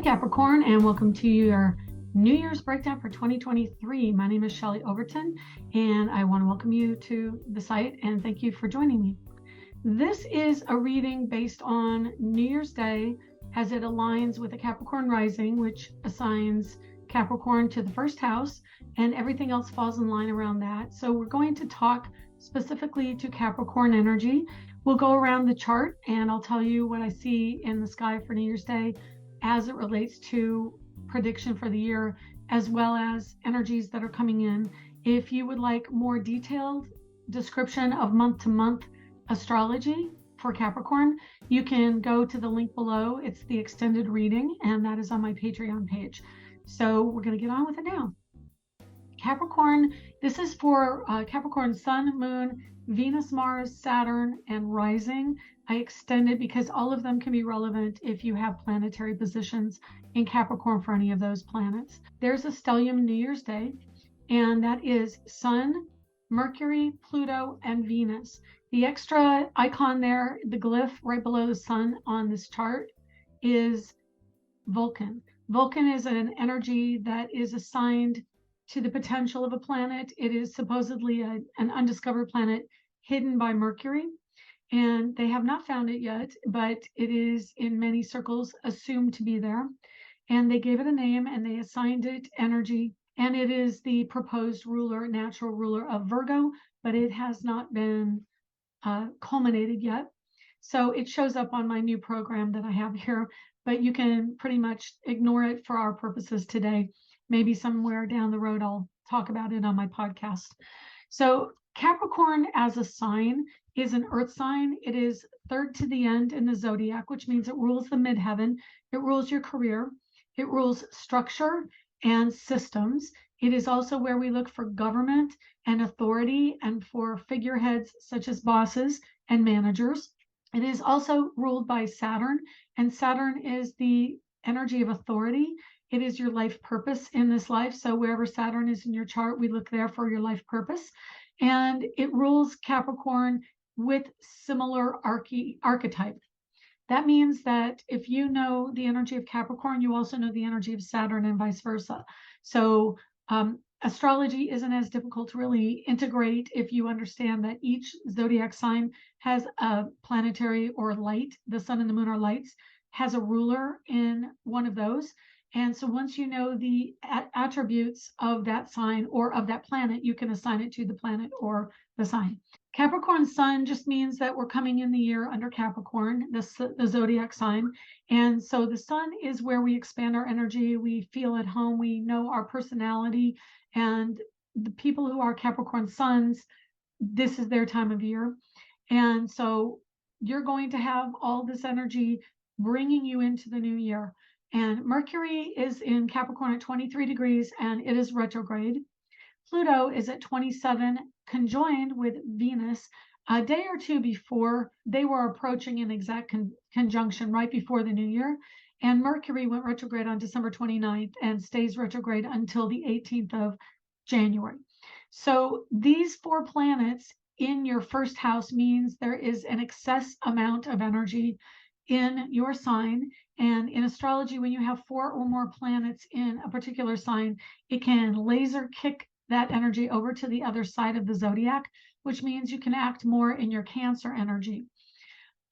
Hi Capricorn, and welcome to your New Year's breakdown for 2023. My name is Shelley Overton, and I want to welcome you to the site and thank you for joining me. This is a reading based on New Year's Day as it aligns with a Capricorn rising, which assigns Capricorn to the first house, and everything else falls in line around that. So we're going to talk specifically to Capricorn energy. We'll go around the chart and I'll tell you what I see in the sky for New Year's Day as it relates to prediction for the year, as well as energies that are coming in. If you would like more detailed description of month-to-month astrology for Capricorn, you can go to the link below. It's the extended reading, and that is on my Patreon page. So we're going to get on with it now. Capricorn, this is for Capricorn Sun, Moon, Venus, Mars, Saturn, and Rising. I extended because all of them can be relevant if you have planetary positions in Capricorn for any of those planets. There's a stellium New Year's Day, and that is Sun, Mercury, Pluto, and Venus. The extra icon there, the glyph right below the Sun on this chart, is Vulcan. Vulcan is an energy that is assigned to the potential of a planet. It is supposedly an undiscovered planet hidden by Mercury, and they have not found it yet, but it is in many circles assumed to be there. And they gave it a name and they assigned it energy, and it is the proposed ruler, natural ruler of Virgo, but it has not been culminated yet. So it shows up on my new program that I have here, but you can pretty much ignore it for our purposes today. Maybe somewhere down the road, I'll talk about it on my podcast. So Capricorn as a sign is an earth sign. It is third to the end in the zodiac, which means it rules the midheaven. It rules your career. It rules structure and systems. It is also where we look for government and authority and for figureheads such as bosses and managers. It is also ruled by Saturn, and Saturn is the energy of authority. It is your life purpose in this life. So wherever Saturn is in your chart, we look there for your life purpose. And it rules Capricorn with similar archetype. That means that if you know the energy of Capricorn, you also know the energy of Saturn and vice versa. So astrology isn't as difficult to really integrate if you understand that each zodiac sign has a planetary or light, the sun and the moon are lights, has a ruler in one of those. And so once you know the attributes of that sign or of that planet, you can assign it to the planet or the sign. Capricorn sun just means that we're coming in the year under Capricorn, the zodiac sign. And so the sun is where we expand our energy. We feel at home. We know our personality. And the people who are Capricorn suns, this is their time of year. And so you're going to have all this energy bringing you into the new year. And Mercury is in Capricorn at 23 degrees, and it is retrograde. Pluto is at 27, conjoined with Venus. A day or two before, they were approaching an exact conjunction right before the new year. And Mercury went retrograde on December 29th and stays retrograde until the 18th of January. So these four planets in your first house means there is an excess amount of energy in your sign. And in astrology, when you have four or more planets in a particular sign, it can laser kick that energy over to the other side of the zodiac, which means you can act more in your Cancer energy.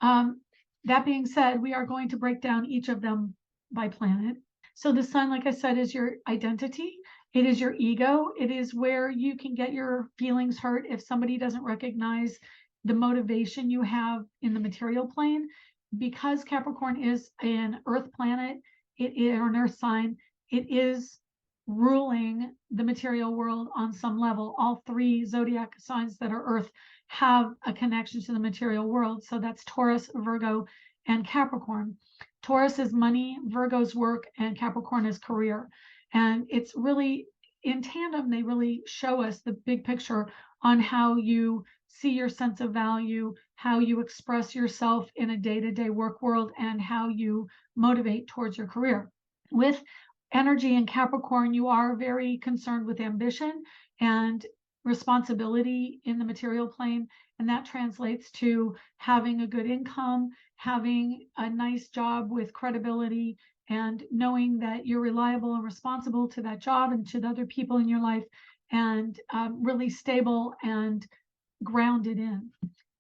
That being said, we are going to break down each of them by planet. So the sun, like I said, is your identity. It is your ego. It is where you can get your feelings hurt if somebody doesn't recognize the motivation you have in the material plane. Because Capricorn is an earth planet, it is an earth sign, it is ruling the material world on some level. All three zodiac signs that are earth have a connection to the material world. So that's Taurus, Virgo, and Capricorn. Taurus is money, Virgo's work, and Capricorn is career. And it's really in tandem, they really show us the big picture on how you see your sense of value, how you express yourself in a day-to-day work world, and how you motivate towards your career. With energy in Capricorn, you are very concerned with ambition and responsibility in the material plane, and that translates to having a good income, having a nice job with credibility, and knowing that you're reliable and responsible to that job and to the other people in your life, and really stable and grounded in.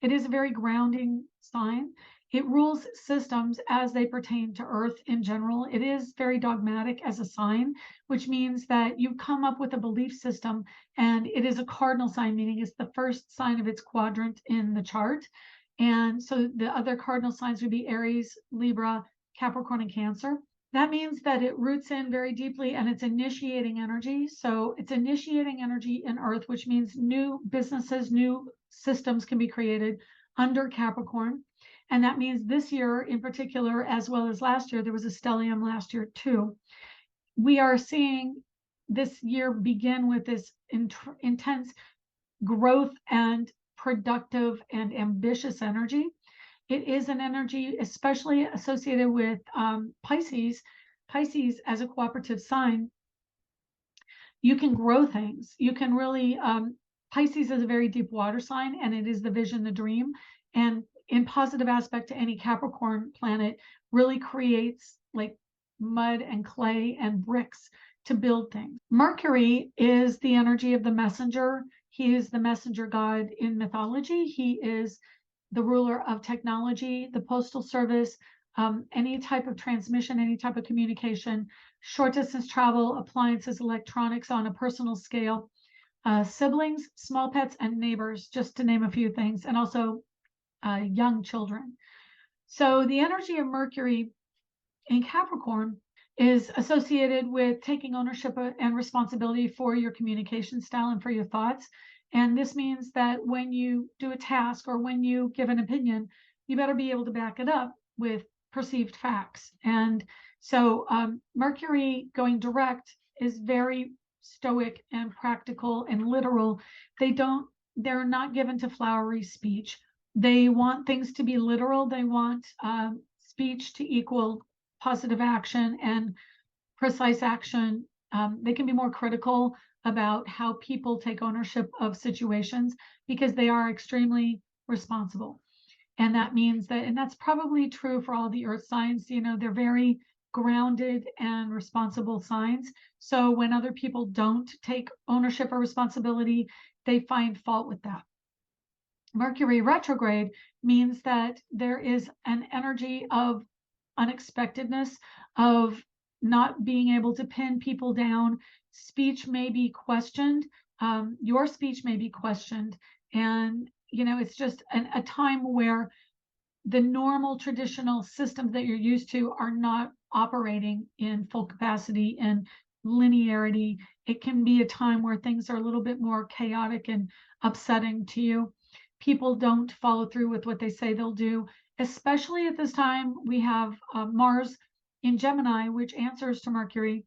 It is a very grounding sign. It rules systems as they pertain to Earth in general. It is very dogmatic as a sign, which means that you come up with a belief system, and it is a cardinal sign, meaning it's the first sign of its quadrant in the chart. And so the other cardinal signs would be Aries, Libra, Capricorn, and Cancer. That means that it roots in very deeply, and it's initiating energy. So it's initiating energy in Earth, which means new businesses, new systems can be created under Capricorn. And that means this year in particular, as well as last year, there was a stellium last year too. We are seeing this year begin with this intense growth and productive and ambitious energy. It is an energy especially associated with Pisces. Pisces as a cooperative sign, you can grow things. You can really, Pisces is a very deep water sign, and it is the vision, the dream. And in positive aspect to any Capricorn planet, really creates like mud and clay and bricks to build things. Mercury is the energy of the messenger. He is the messenger god in mythology. He is the ruler of technology, the postal service, any type of transmission, any type of communication, short distance travel, appliances, electronics on a personal scale, siblings, small pets, and neighbors, just to name a few things, and also young children. So the energy of Mercury in Capricorn is associated with taking ownership and responsibility for your communication style and for your thoughts. And this means that when you do a task or when you give an opinion, you better be able to back it up with perceived facts. And so Mercury going direct is very stoic and practical and literal. They're not given to flowery speech. They want things to be literal. They want speech to equal positive action and precise action. They can be more critical about how people take ownership of situations because they are extremely responsible. And that means that, and that's probably true for all the earth signs, you know, they're very grounded and responsible signs. So when other people don't take ownership or responsibility, they find fault with that. Mercury retrograde means that there is an energy of unexpectedness, of not being able to pin people down. Speech may be questioned. Your speech may be questioned. And, you know, it's just a time where the normal traditional systems that you're used to are not operating in full capacity and linearity. It can be a time where things are a little bit more chaotic and upsetting to you. People don't follow through with what they say they'll do. Especially at this time, we have Mars in Gemini, which answers to Mercury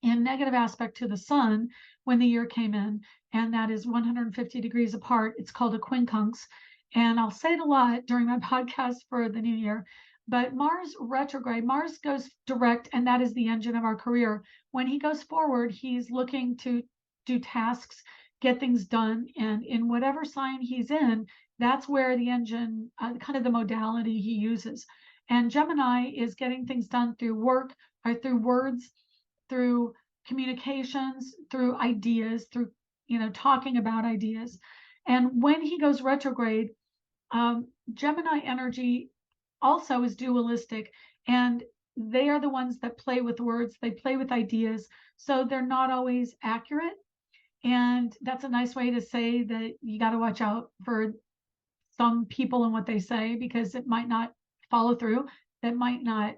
in negative aspect to the sun when the year came in, and that is 150 degrees apart. It's called a quincunx, and I'll say it a lot during my podcast for the new year, but Mars retrograde, Mars goes direct, and that is the engine of our career. When he goes forward, he's looking to do tasks, get things done, and in whatever sign he's in, that's where the engine, kind of the modality he uses. And Gemini is getting things done through work, or through words, through communications, through ideas, through, you know, talking about ideas. And when he goes retrograde, Gemini energy also is dualistic, and they are the ones that play with words, they play with ideas, so they're not always accurate. And that's a nice way to say that you got to watch out for some people and what they say, because it might not follow through. That might not,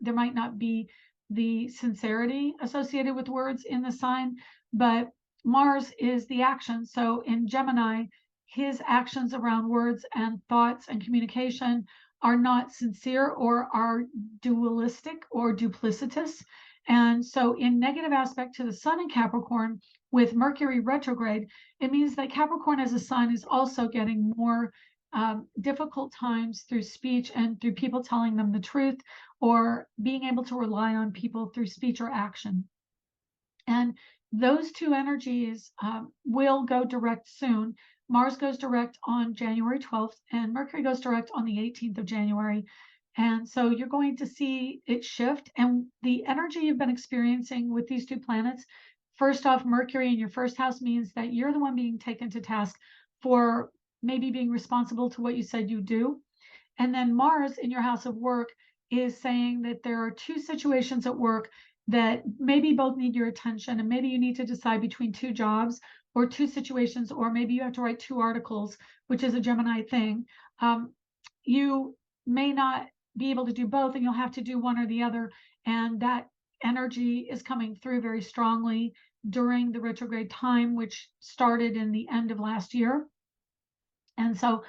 there might not be the sincerity associated with words in the sign, but Mars is the action. So in Gemini, his actions around words and thoughts and communication are not sincere or are dualistic or duplicitous. And so in negative aspect to the sun in Capricorn with Mercury retrograde, it means that Capricorn as a sign is also getting more difficult times through speech and through people telling them the truth, or being able to rely on people through speech or action. And those two energies will go direct soon. Mars goes direct on January 12th, and Mercury goes direct on the 18th of January. And so you're going to see it shift. And the energy you've been experiencing with these two planets, first off, Mercury in your first house means that you're the one being taken to task for maybe being responsible to what you said you do. And then Mars in your house of work is saying that there are two situations at work that maybe both need your attention, and maybe you need to decide between two jobs or two situations, or maybe you have to write two articles, which is a Gemini thing. You may not be able to do both, and you'll have to do one or the other. And that energy is coming through very strongly during the retrograde time, which started in the end of last year. And so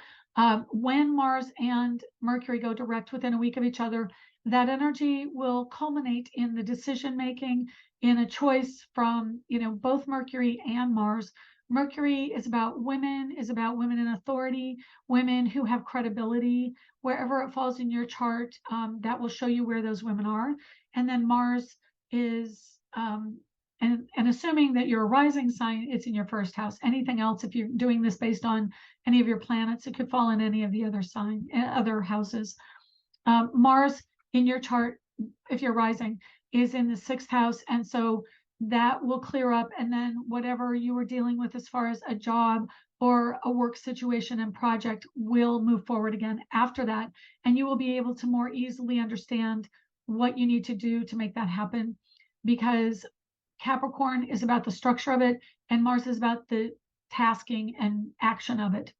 when Mars and Mercury go direct within a week of each other, that energy will culminate in the decision making, in a choice from, both Mercury and Mars. Mercury is about women in authority, women who have credibility. Wherever it falls in your chart, that will show you where those women are. And then Mars is and assuming that you're a rising sign, it's in your first house. Anything else, if you're doing this based on any of your planets, it could fall in any of the other houses. Mars in your chart, if you're rising, is in the sixth house. And so that will clear up. And then whatever you were dealing with as far as a job or a work situation and project will move forward again after that. And you will be able to more easily understand what you need to do to make that happen, because Capricorn is about the structure of it, and Mars is about the tasking and action of it.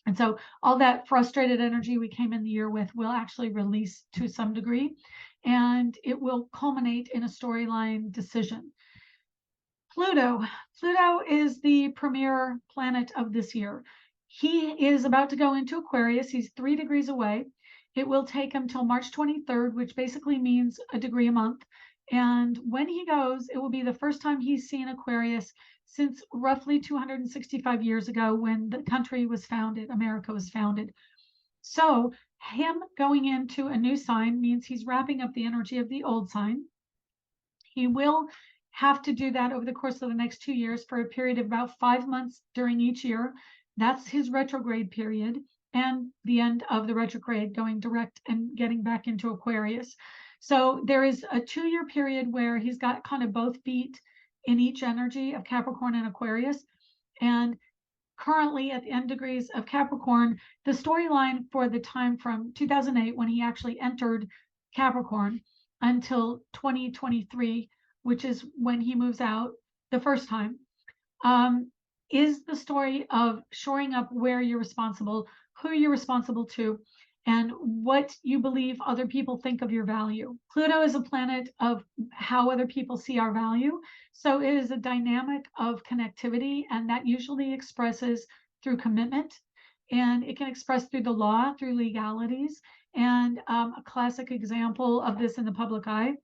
And so all that frustrated energy we came in the year with will actually release to some degree, and it will culminate in a storyline decision. Pluto is the premier planet of this year. He is about to go into Aquarius. He's 3 degrees away. It will take him till March 23rd, which basically means a degree a month. And when he goes, it will be the first time he's seen Aquarius since roughly 265 years ago, when the country was founded, America was founded. So him going into a new sign means he's wrapping up the energy of the old sign. He will have to do that over the course of the next 2 years for a period of about 5 months during each year. That's his retrograde period, and the end of the retrograde, going direct and getting back into Aquarius. So there is a 2-year period where he's got kind of both feet in each energy of Capricorn and Aquarius. And currently at the end degrees of Capricorn, the storyline for the time from 2008, when he actually entered Capricorn, until 2023, which is when he moves out the first time, is the story of shoring up where you're responsible, who you're responsible to, and what you believe other people think of your value. Pluto is a planet of how other people see our value. So it is a dynamic of connectivity, and that usually expresses through commitment, and it can express through the law, through legalities. And a classic example of this in the public eye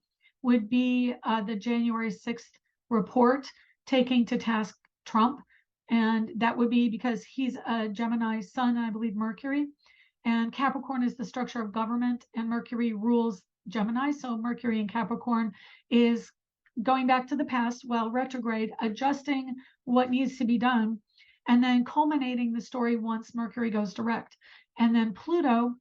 would be the January 6th report taking to task Trump. And that would be because he's a Gemini sun, I believe Mercury. And Capricorn is the structure of government, and Mercury rules Gemini. So Mercury in Capricorn is going back to the past while retrograde, adjusting what needs to be done, and then culminating the story once Mercury goes direct. And then Pluto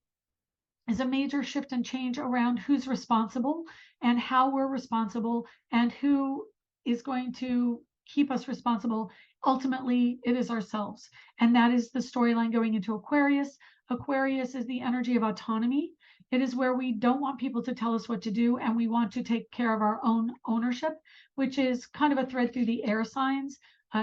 is a major shift and change around who's responsible and how we're responsible and who is going to keep us responsible. Ultimately, it is ourselves. And that is the storyline going into Aquarius. Aquarius is the energy of autonomy. It is where we don't want people to tell us what to do, and we want to take care of our own ownership, which is kind of a thread through the air signs.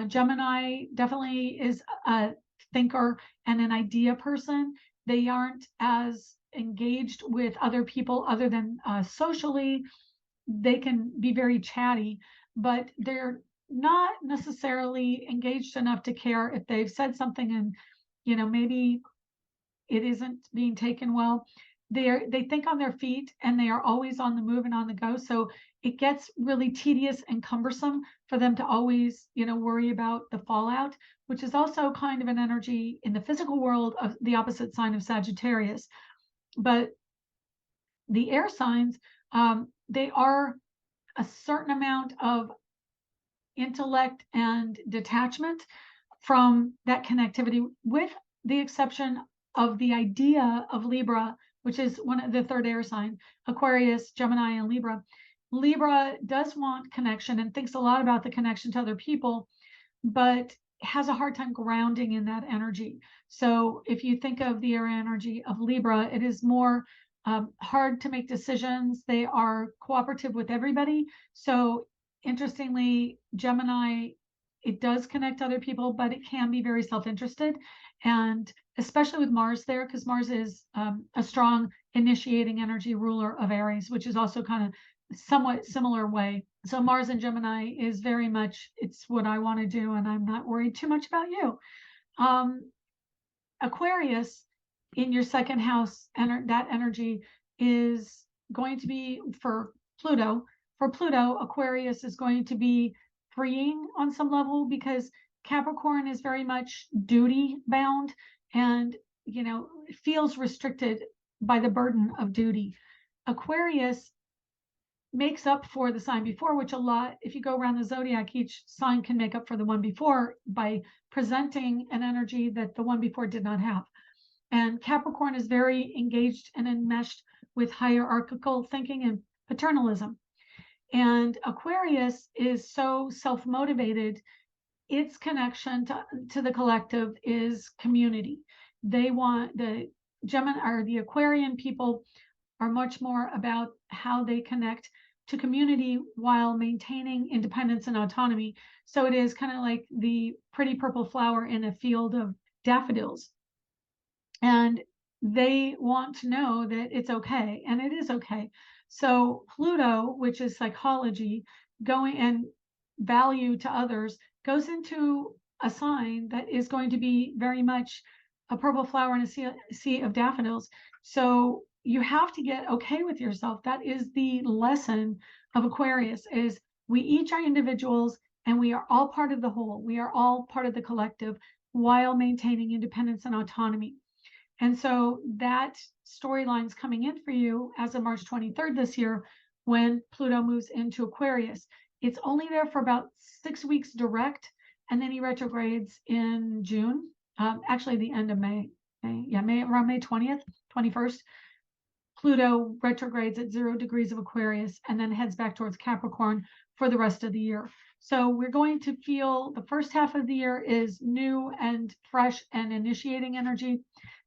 Gemini definitely is a thinker and an idea person. They aren't as engaged with other people other than socially. They can be very chatty, but they're not necessarily engaged enough to care if they've said something and maybe it isn't being taken well. They think on their feet, and they are always on the move and on the go. So it gets really tedious and cumbersome for them to always worry about the fallout, which is also kind of an energy in the physical world of the opposite sign of Sagittarius. But the air signs, they are a certain amount of intellect and detachment from that connectivity, with the exception of the idea of Libra, which is one of the third air sign, Aquarius, Gemini, and Libra. Libra does want connection and thinks a lot about the connection to other people, but has a hard time grounding in that energy. So if you think of the air energy of Libra, it is more hard to make decisions. They are cooperative with everybody. So interestingly, Gemini, it does connect other people, but it can be very self-interested. And especially with Mars there, because Mars is a strong initiating energy ruler of Aries, which is also kind of somewhat similar way. So Mars and Gemini is very much, it's what I want to do, and I'm not worried too much about you. Aquarius in your second house, that energy is going to be for Pluto. For Pluto, Aquarius is going to be freeing on some level, because Capricorn is very much duty bound and, feels restricted by the burden of duty. Aquarius makes up for the sign before, which a lot, if you go around the zodiac, each sign can make up for the one before by presenting an energy that the one before did not have. And Capricorn is very engaged and enmeshed with hierarchical thinking and paternalism. And Aquarius is so self-motivated. Its connection to the collective is community. They want the Gemini or the Aquarian people are much more about how they connect to community while maintaining independence and autonomy. So it is kind of like the pretty purple flower in a field of daffodils. And they want to know that it's okay, and it is okay. So Pluto, which is psychology, going and value to others, goes into a sign that is going to be very much a purple flower in a sea of daffodils. So you have to get okay with yourself. That is the lesson of Aquarius, is we each are individuals and we are all part of the whole. We are all part of the collective while maintaining independence and autonomy. And so that storyline's coming in for you as of March 23rd this year, when Pluto moves into Aquarius. It's only there for about 6 weeks direct, and then he retrogrades in June. Actually, the end of May, around May 20th, 21st. Pluto retrogrades at 0 degrees of Aquarius and then heads back towards Capricorn for the rest of the year. So we're going to feel the first half of the year is new and fresh and initiating energy.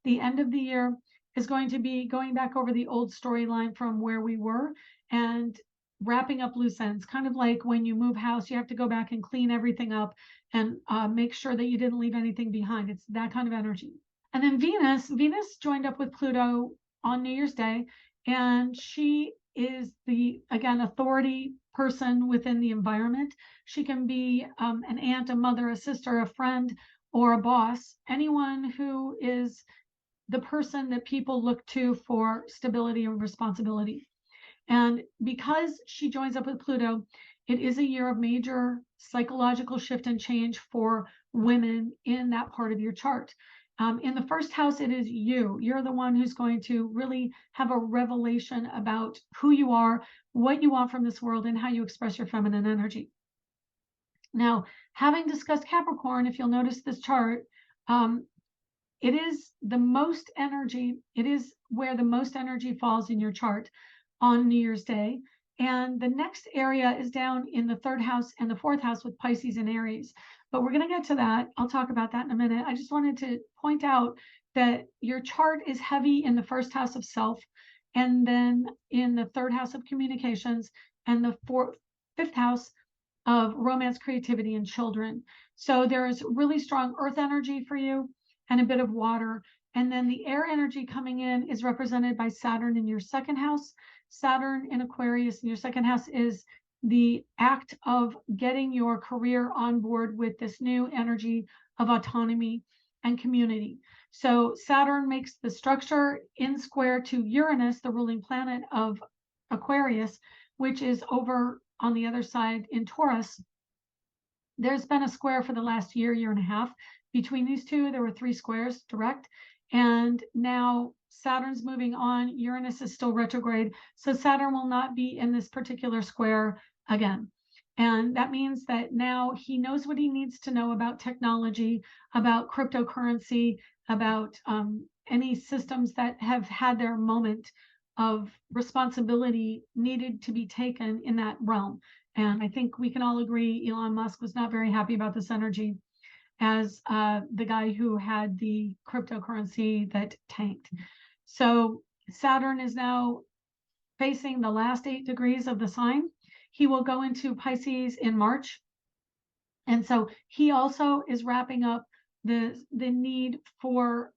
The end of the year is going to be going back over the old storyline from where we were and wrapping up loose ends. Kind of like when you move house, you have to go back and clean everything up and make sure that you didn't leave anything behind. It's that kind of energy. And then Venus joined up with Pluto on New Year's Day, and she is the, again, authority person within the environment. She can be an aunt, a mother, a sister, a friend, or a boss, anyone who is the person that people look to for stability and responsibility. And because she joins up with Pluto, it is a year of major psychological shift and change for women in that part of your chart. In the first house, it is you. You're the one who's going to really have a revelation about who you are, what you want from this world, and how you express your feminine energy. Now, having discussed Capricorn, if you'll notice this chart, it is the most energy. It is where the most energy falls in your chart on New Year's Day. And the next area is down in the third house and the fourth house with Pisces and Aries. But we're going to get to that. I'll talk about that in a minute. I just wanted to point out that your chart is heavy in the first house of self, and then in the third house of communications, and the fifth house of romance, creativity, and children. So there is really strong earth energy for you and a bit of water. And then the air energy coming in is represented by Saturn in your second house. Saturn in Aquarius in your second house is the act of getting your career on board with this new energy of autonomy and community. So Saturn makes the structure in square to Uranus, the ruling planet of Aquarius, which is over on the other side in Taurus. There's been a square for the last year and a half between these two. There were 3 squares direct, and now Saturn's moving on. Uranus is still retrograde, so Saturn will not be in this particular square again. And that means that now he knows what he needs to know about technology, about cryptocurrency, about any systems that have had their moment of responsibility needed to be taken in that realm. And I think we can all agree Elon Musk was not very happy about this energy as the guy who had the cryptocurrency that tanked. So Saturn is now facing the last 8 degrees of the sign. He will go into Pisces in March. And so he also is wrapping up the need for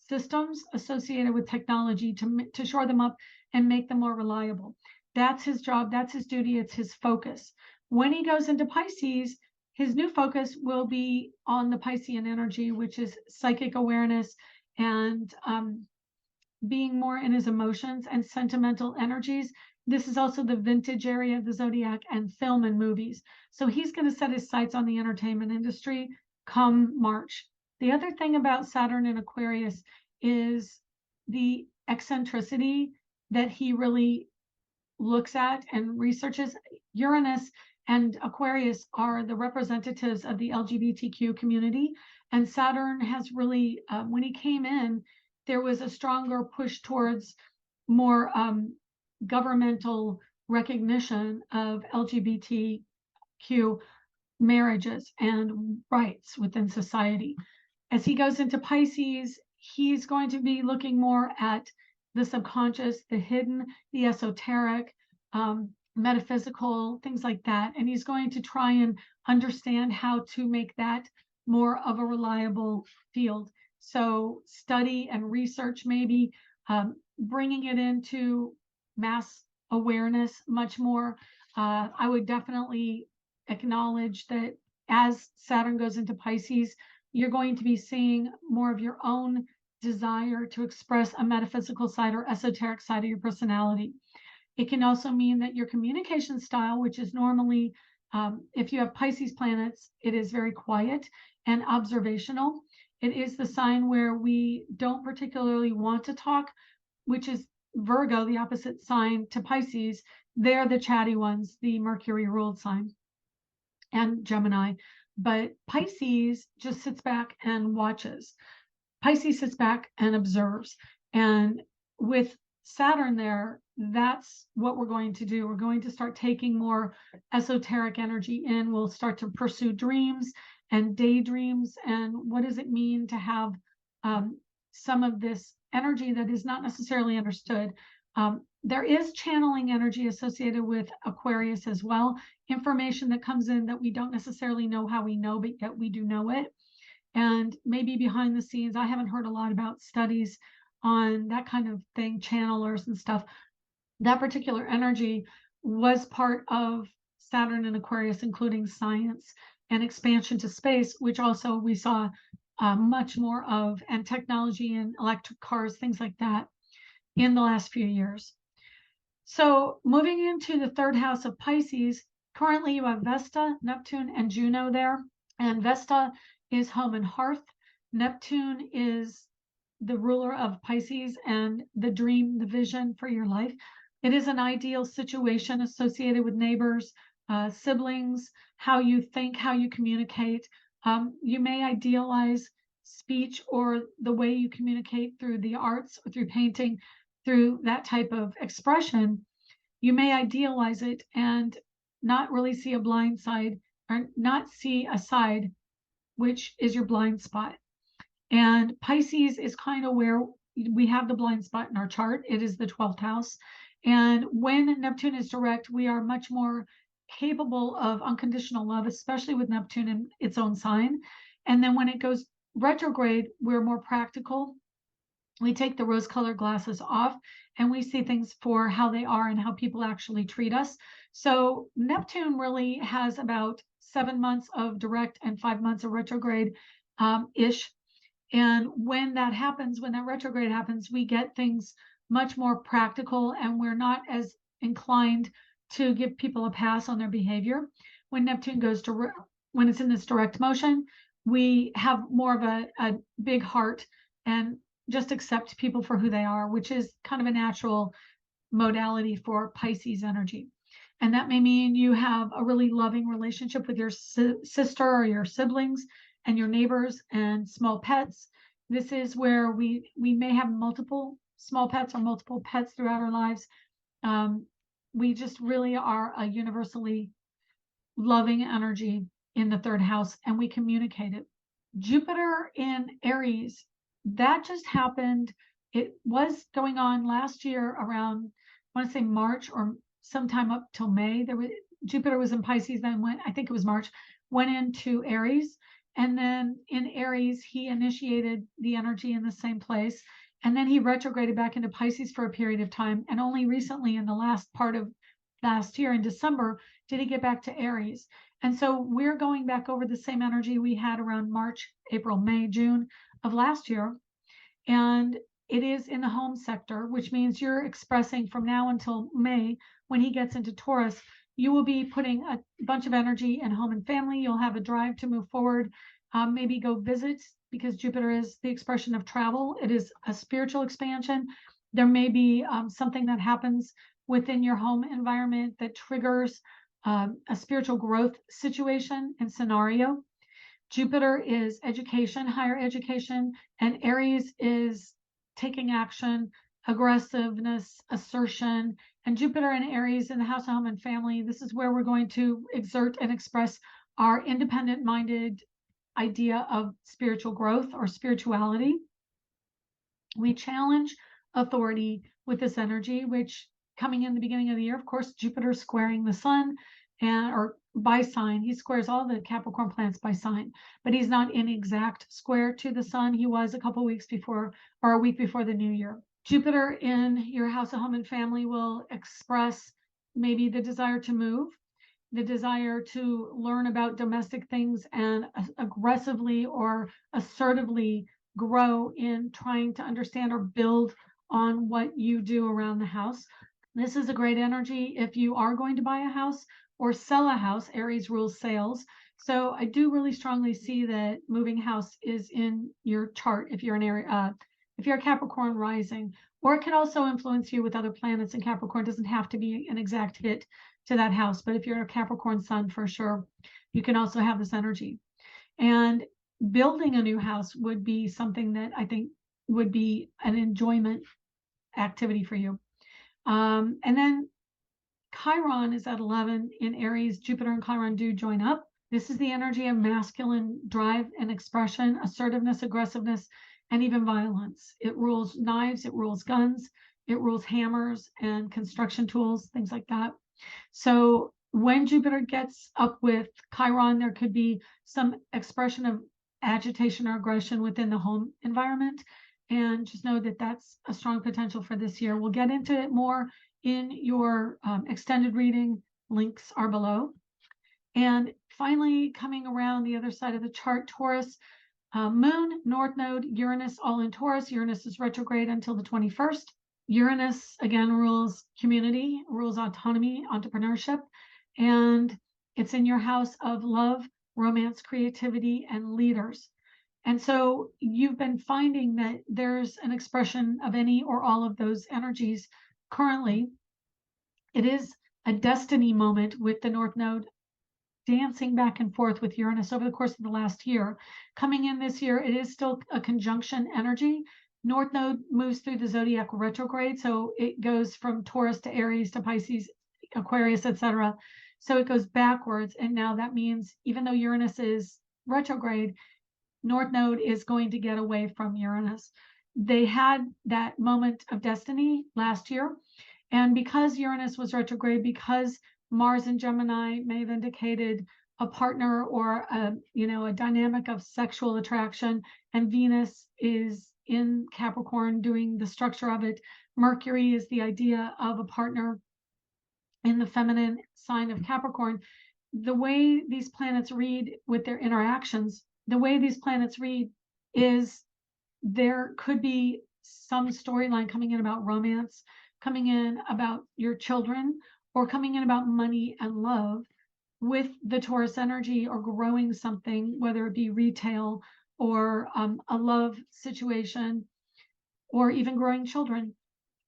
systems associated with technology to shore them up and make them more reliable. That's his job. That's his duty. It's his focus. When he goes into Pisces, his new focus will be on the Piscean energy, which is psychic awareness and being more in his emotions and sentimental energies. This is also the vintage area of the Zodiac and film and movies. So he's going to set his sights on the entertainment industry come March. The other thing about Saturn in Aquarius is the eccentricity that he really looks at and researches. Uranus and Aquarius are the representatives of the LGBTQ community. And Saturn has really, when he came in, there was a stronger push towards more governmental recognition of LGBTQ marriages and rights within society. As he goes into Pisces, he's going to be looking more at the subconscious, the hidden, the esoteric, metaphysical, things like that. And he's going to try and understand how to make that more of a reliable field. So study and research, maybe bringing it into mass awareness much more. I would definitely acknowledge that as Saturn goes into Pisces, you're going to be seeing more of your own desire to express a metaphysical side or esoteric side of your personality. It can also mean that your communication style, which is normally, if you have Pisces planets, it is very quiet and observational. It is the sign where we don't particularly want to talk, which is Virgo, the opposite sign to Pisces. They're the chatty ones, the Mercury ruled sign, and Gemini. But Pisces just sits back and watches. Pisces sits back and observes. And with Saturn there, that's what we're going to do. We're going to start taking more esoteric energy in. We'll start to pursue dreams and daydreams. And what does it mean to have some of this energy that is not necessarily understood? There is channeling energy associated with Aquarius as well. Information that comes in that we don't necessarily know how we know, but yet we do know it. And maybe behind the scenes, I haven't heard a lot about studies on that kind of thing, channelers and stuff. That particular energy was part of Saturn and Aquarius, including science and expansion to space, which also we saw much more of, and technology and electric cars, things like that in the last few years. So moving into the third house of Pisces, currently you have Vesta, Neptune, and Juno there. And Vesta is home and hearth. Neptune is the ruler of Pisces and the dream, the vision for your life. It is an ideal situation associated with neighbors, siblings, how you think, how you communicate. You may idealize speech or the way you communicate through the arts or through painting, through that type of expression. You may idealize it and not really see a blind side or not see a side which is your blind spot. And Pisces is kind of where we have the blind spot in our chart. It is the 12th house. And when Neptune is direct, we are much more capable of unconditional love, especially with Neptune in its own sign. And then when it goes retrograde, we're more practical. We take the rose-colored glasses off and we see things for how they are and how people actually treat us. So Neptune really has about 7 months of direct and 5 months of retrograde ish. And when that happens, when that retrograde happens, we get things much more practical and we're not as inclined to give people a pass on their behavior. When Neptune goes to, when it's in this direct motion, we have more of a big heart and just accept people for who they are, which is kind of a natural modality for Pisces energy. And that may mean you have a really loving relationship with your sister or your siblings and your neighbors and small pets. This is where we may have multiple small pets or multiple pets throughout our lives. Um, we just really are a universally loving energy in the third house, and we communicate it. Jupiter in Aries, that just happened. It was going on last year around, I want to say March or sometime up till May. Jupiter was in Pisces, then went, I think it was March, went into Aries. And then in Aries, he initiated the energy in the same place. And then he retrograded back into Pisces for a period of time. And only recently, in the last part of last year in December, did he get back to Aries. And so we're going back over the same energy we had around March, April, May, June of last year. And it is in the home sector, which means you're expressing from now until May, when he gets into Taurus, you will be putting a bunch of energy in home and family. You'll have a drive to move forward, maybe go visit, because Jupiter is the expression of travel. It is a spiritual expansion. There may be something that happens within your home environment that triggers a spiritual growth situation and scenario. Jupiter is education, higher education, and Aries is taking action, aggressiveness, assertion. And Jupiter and Aries in the house of home and family, this is where we're going to exert and express our independent minded idea of spiritual growth or spirituality. We challenge authority with this energy, which coming in the beginning of the year, of course, Jupiter squaring the sun or by sign. He squares all the Capricorn planets by sign, but he's not in exact square to the sun. He was a couple weeks before, or a week before the new year. Jupiter in your house of home and family will express maybe the desire to move, the desire to learn about domestic things and aggressively or assertively grow in trying to understand or build on what you do around the house. This is a great energy if you are going to buy a house or sell a house. Aries rules sales. So I do really strongly see that moving house is in your chart if you're if you're a Capricorn rising, or it can also influence you with other planets, and Capricorn doesn't have to be an exact hit to that house. But if you're a Capricorn sun, for sure, you can also have this energy. And building a new house would be something that I think would be an enjoyment activity for you. And then Chiron is at 11 in Aries. Jupiter and Chiron do join up. This is the energy of masculine drive and expression, assertiveness, aggressiveness, and even violence. It rules knives, it rules guns, it rules hammers and construction tools, things like that. So when Jupiter gets up with Chiron, there could be some expression of agitation or aggression within the home environment. And just know that that's a strong potential for this year. We'll get into it more in your extended reading. Links are below. And finally, coming around the other side of the chart, Taurus, Moon, North Node, Uranus, all in Taurus. Uranus is retrograde until the 21st. Uranus, again, rules community, rules autonomy, entrepreneurship, and it's in your house of love, romance, creativity, and leaders. And so you've been finding that there's an expression of any or all of those energies currently. It is a destiny moment with the North Node dancing back and forth with Uranus over the course of the last year. Coming in this year, it is still a conjunction energy. North Node moves through the Zodiac retrograde, so it goes from Taurus to Aries to Pisces, Aquarius, etc. So it goes backwards, and now that means even though Uranus is retrograde, North Node is going to get away from Uranus. They had that moment of destiny last year, and because Uranus was retrograde, because Mars in Gemini may have indicated a partner or a dynamic of sexual attraction, and Venus is in Capricorn doing the structure of it. Mercury is the idea of a partner in the feminine sign of Capricorn. The way these planets read with their interactions, the way these planets read is there could be some storyline coming in about romance, coming in about your children, or coming in about money and love with the Taurus energy, or growing something, whether it be retail or a love situation, or even growing children.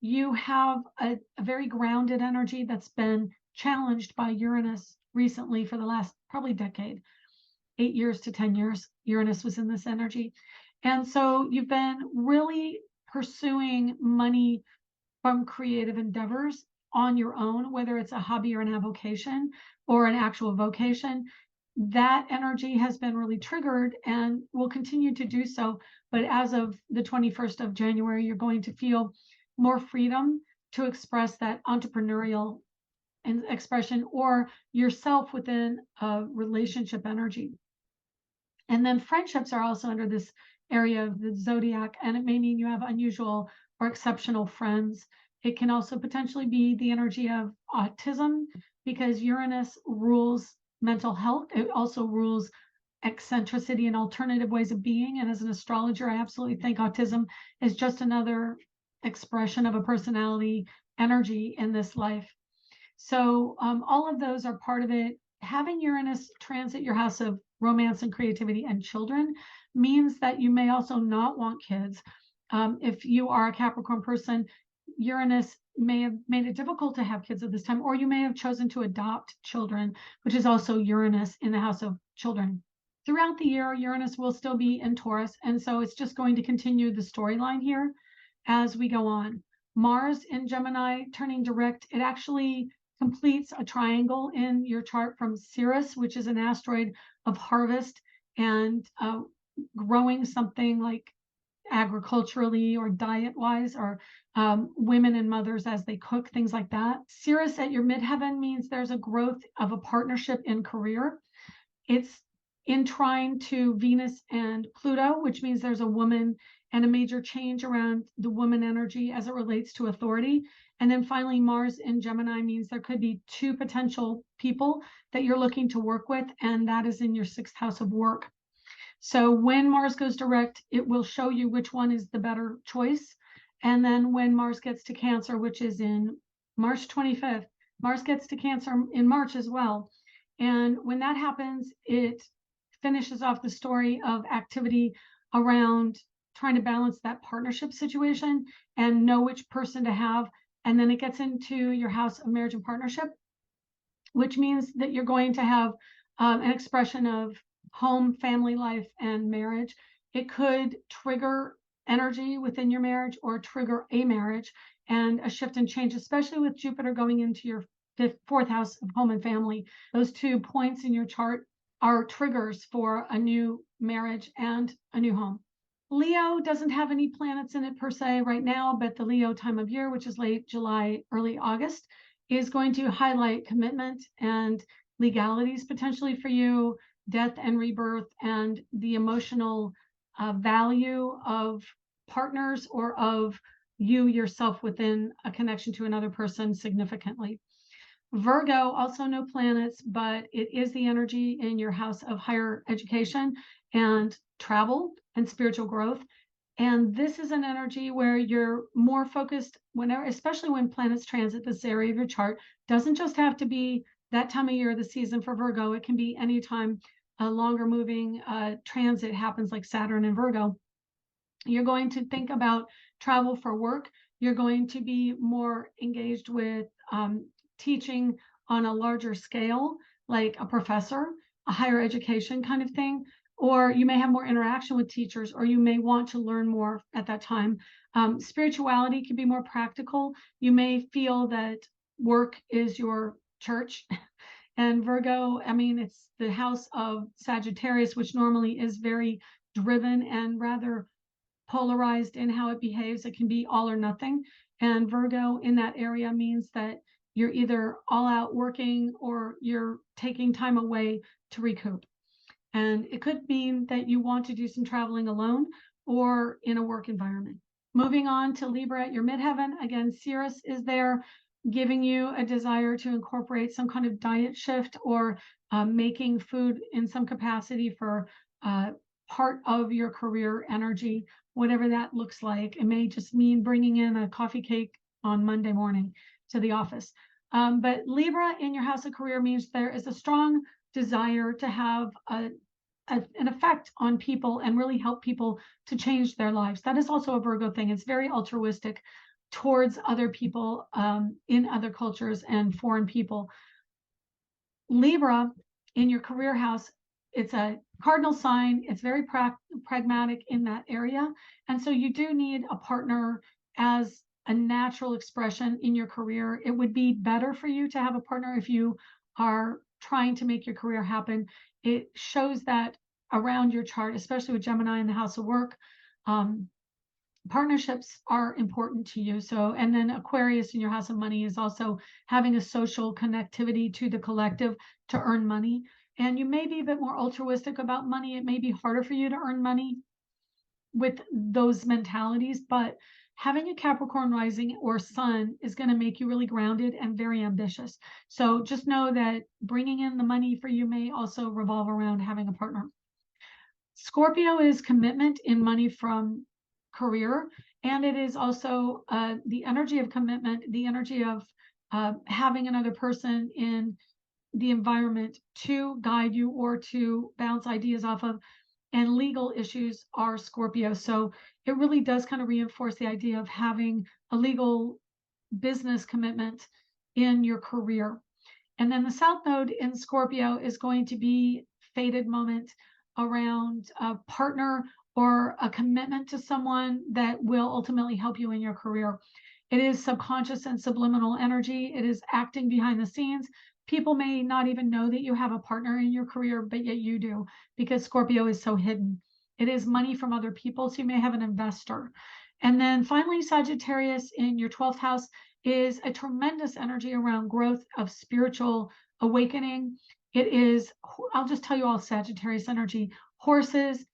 You have a very grounded energy that's been challenged by Uranus recently for the last probably decade. 8 years to 10 years, Uranus was in this energy. And so you've been really pursuing money from creative endeavors on your own, whether it's a hobby or an avocation or an actual vocation. That energy has been really triggered and will continue to do so. But as of the 21st of January, you're going to feel more freedom to express that entrepreneurial expression or yourself within a relationship energy. And then friendships are also under this area of the zodiac, and it may mean you have unusual or exceptional friends. It can also potentially be the energy of autism, because Uranus rules mental health. It also rules eccentricity and alternative ways of being. And as an astrologer, I absolutely think autism is just another expression of a personality energy in this life. So all of those are part of it. Having Uranus transit your house of romance and creativity and children means that you may also not want kids. If you are a Capricorn person, Uranus may have made it difficult to have kids at this time, or you may have chosen to adopt children, which is also Uranus in the house of children. Throughout the year, Uranus will still be in Taurus, and so it's just going to continue the storyline here as we go on. Mars in Gemini turning direct, it actually completes a triangle in your chart from Ceres, which is an asteroid of harvest and growing something like agriculturally or diet-wise, or women and mothers as they cook, things like that. Ceres at your midheaven means there's a growth of a partnership in career. It's in trine to Venus and Pluto, which means there's a woman and a major change around the woman energy as it relates to authority. And then finally, Mars in Gemini means there could be two potential people that you're looking to work with, and that is in your 6th house of work. So when Mars goes direct, it will show you which one is the better choice. And then when Mars gets to Cancer, which is in March 25th, Mars gets to Cancer in March as well. And when that happens, it finishes off the story of activity around trying to balance that partnership situation and know which person to have. And then it gets into your house of marriage and partnership, which means that you're going to have an expression of home, family life, and marriage. It could trigger energy within your marriage or trigger a marriage and a shift and change, especially with Jupiter going into your 4th house of home and family. Those 2 points in your chart are triggers for a new marriage and a new home. Leo doesn't have any planets in it per se right now, but the Leo time of year, which is late July, early August, is going to highlight commitment and legalities potentially for you, death and rebirth, and the emotional value of partners or of you yourself within a connection to another person significantly. Virgo, also no planets, but it is the energy in your house of higher education and travel and spiritual growth. And this is an energy where you're more focused whenever, especially when planets transit this area of your chart. Doesn't just have to be that time of year, the season for Virgo. It can be anytime a longer moving transit happens, like Saturn and Virgo. You're going to think about travel for work. You're going to be more engaged with teaching on a larger scale, like a professor, a higher education kind of thing, or you may have more interaction with teachers, or you may want to learn more at that time. Spirituality can be more practical. You may feel that work is your church. And Virgo, I mean, it's the house of Sagittarius, which normally is very driven and rather polarized in how it behaves. It can be all or nothing. And Virgo in that area means that you're either all out working or you're taking time away to recoup. And it could mean that you want to do some traveling alone or in a work environment. Moving on to Libra at your midheaven, again, Ceres is there, giving you a desire to incorporate some kind of diet shift or making food in some capacity for part of your career energy, whatever that looks like. It may just mean bringing in a coffee cake on Monday morning to the office. But Libra in your house of career means there is a strong desire to have an effect on people and really help people to change their lives. That is also a Virgo thing. It's very altruistic towards other people in other cultures and foreign people. Libra in your career house, it's a cardinal sign. It's very pragmatic in that area. And so you do need a partner as a natural expression in your career. It would be better for you to have a partner if you are trying to make your career happen. It shows that around your chart, especially with Gemini in the house of work, partnerships are important to you. So, and then Aquarius in your house of money is also having a social connectivity to the collective to earn money. And you may be a bit more altruistic about money. It may be harder for you to earn money with those mentalities, but having a Capricorn rising or sun is going to make you really grounded and very ambitious. So just know that bringing in the money for you may also revolve around having a partner. Scorpio is commitment in money from career, and it is also the energy of commitment, the energy of having another person in the environment to guide you or to bounce ideas off of. And legal issues are Scorpio. So it really does kind of reinforce the idea of having a legal business commitment in your career. And then the South Node in Scorpio is going to be fated moment around a partner or a commitment to someone that will ultimately help you in your career. It is subconscious and subliminal energy. It is acting behind the scenes. People may not even know that you have a partner in your career, but yet you do, because Scorpio is so hidden. It is money from other people, so you may have an investor. And then finally, Sagittarius in your 12th house is a tremendous energy around growth of spiritual awakening. It is, I'll just tell you all Sagittarius energy: horses,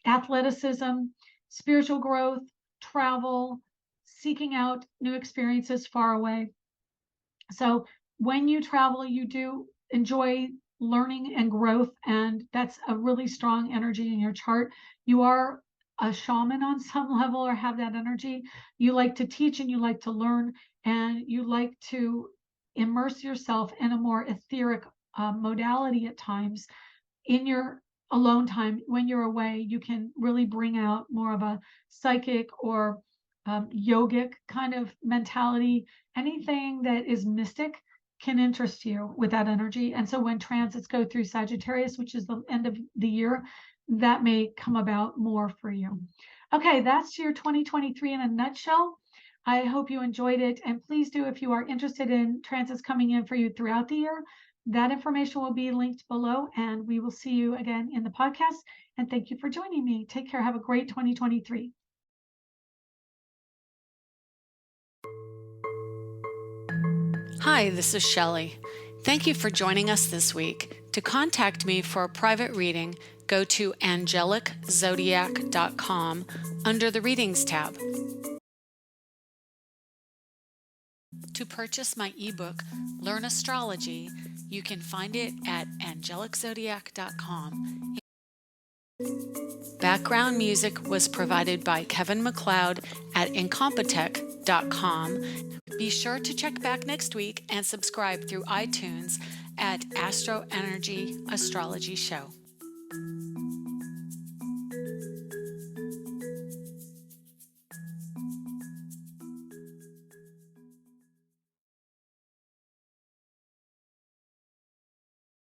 athleticism, spiritual growth, travel, seeking out new experiences far away. So when you travel, you do enjoy learning and growth, and that's a really strong energy in your chart. You are a shaman on some level, or have that energy. You like to teach and you like to learn, and you like to immerse yourself in a more etheric modality at times. In your alone time, when you're away, you can really bring out more of a psychic or yogic kind of mentality. Anything that is mystic can interest you with that energy. And so when transits go through Sagittarius, which is the end of the year, that may come about more for you. Okay, that's your 2023 in a nutshell. I hope you enjoyed it. And please do, if you are interested in transits coming in for you throughout the year, that information will be linked below, and we will see you again in the podcast. And thank you for joining me. Take care. Have a great 2023. Hi, this is Shelley. Thank you for joining us this week. To contact me for a private reading, go to angeliczodiac.com under the Readings tab. To purchase my ebook, Learn Astrology, you can find it at angeliczodiac.com. Background music was provided by Kevin MacLeod at incompetech.com. Be sure to check back next week and subscribe through iTunes at AstroEnergy Astrology Show.